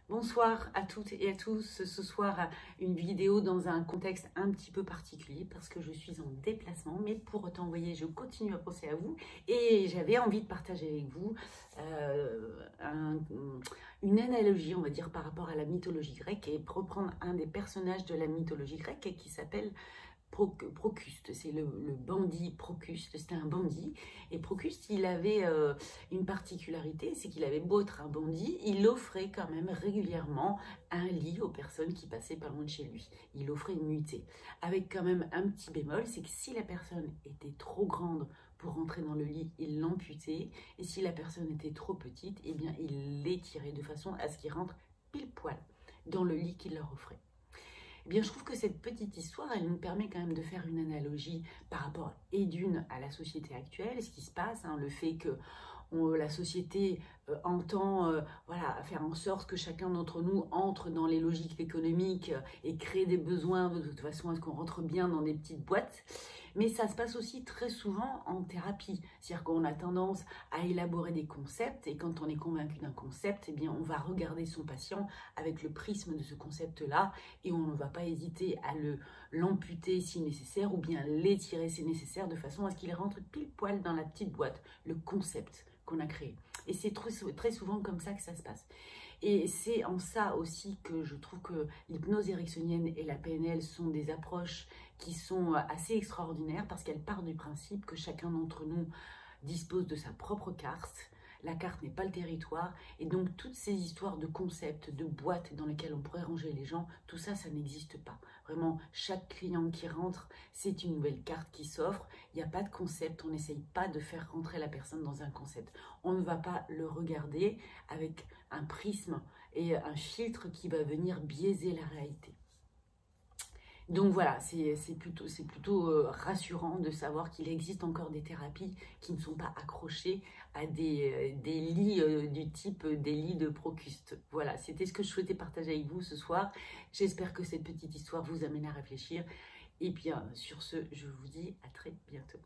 Bonsoir à toutes et à tous. Ce soir, une vidéo dans un contexte un petit peu particulier parce que je suis en déplacement, mais pour autant, vous voyez, je continue à penser à vous et j'avais envie de partager avec vous une analogie, on va dire, par rapport à la mythologie grecque et reprendre un des personnages de la mythologie grecque qui s'appelle Procuste. C'est le bandit Procuste, c'était un bandit. Et Procuste, il avait une particularité, c'est qu'il avait beau être un bandit, il offrait quand même régulièrement un lit aux personnes qui passaient pas loin de chez lui. Il offrait une nuitée. Avec quand même un petit bémol, c'est que si la personne était trop grande pour rentrer dans le lit, il l'amputait. Et si la personne était trop petite, eh bien, il l'étirait de façon à ce qu'il rentre pile poil dans le lit qu'il leur offrait. Eh bien, je trouve que cette petite histoire, elle nous permet quand même de faire une analogie par rapport à la société actuelle, ce qui se passe, le fait que la société entend voilà, faire en sorte que chacun d'entre nous entre dans les logiques économiques et crée des besoins de toute façon à ce qu'on rentre bien dans des petites boîtes. Mais ça se passe aussi très souvent en thérapie, c'est-à-dire qu'on a tendance à élaborer des concepts et quand on est convaincu d'un concept, eh bien, on va regarder son patient avec le prisme de ce concept-là et on ne va pas hésiter à l'amputer si nécessaire ou bien l'étirer si nécessaire de façon à ce qu'il rentre pile poil dans la petite boîte, le concept qu'on a créé. Et c'est très souvent comme ça que ça se passe. Et c'est en ça aussi que je trouve que l'hypnose ericksonienne et la PNL sont des approches qui sont assez extraordinaires parce qu'elles partent du principe que chacun d'entre nous dispose de sa propre carte. La carte n'est pas le territoire et donc toutes ces histoires de concepts, de boîtes dans lesquelles on pourrait ranger les gens, tout ça, ça n'existe pas. Vraiment, chaque client qui rentre, c'est une nouvelle carte qui s'offre. Il n'y a pas de concept, on n'essaye pas de faire rentrer la personne dans un concept. On ne va pas le regarder avec un prisme et un filtre qui va venir biaiser la réalité. Donc voilà, c'est plutôt rassurant de savoir qu'il existe encore des thérapies qui ne sont pas accrochées à des lits du type des lits de Procuste. Voilà, c'était ce que je souhaitais partager avec vous ce soir. J'espère que cette petite histoire vous amène à réfléchir. Et bien, sur ce, je vous dis à très bientôt.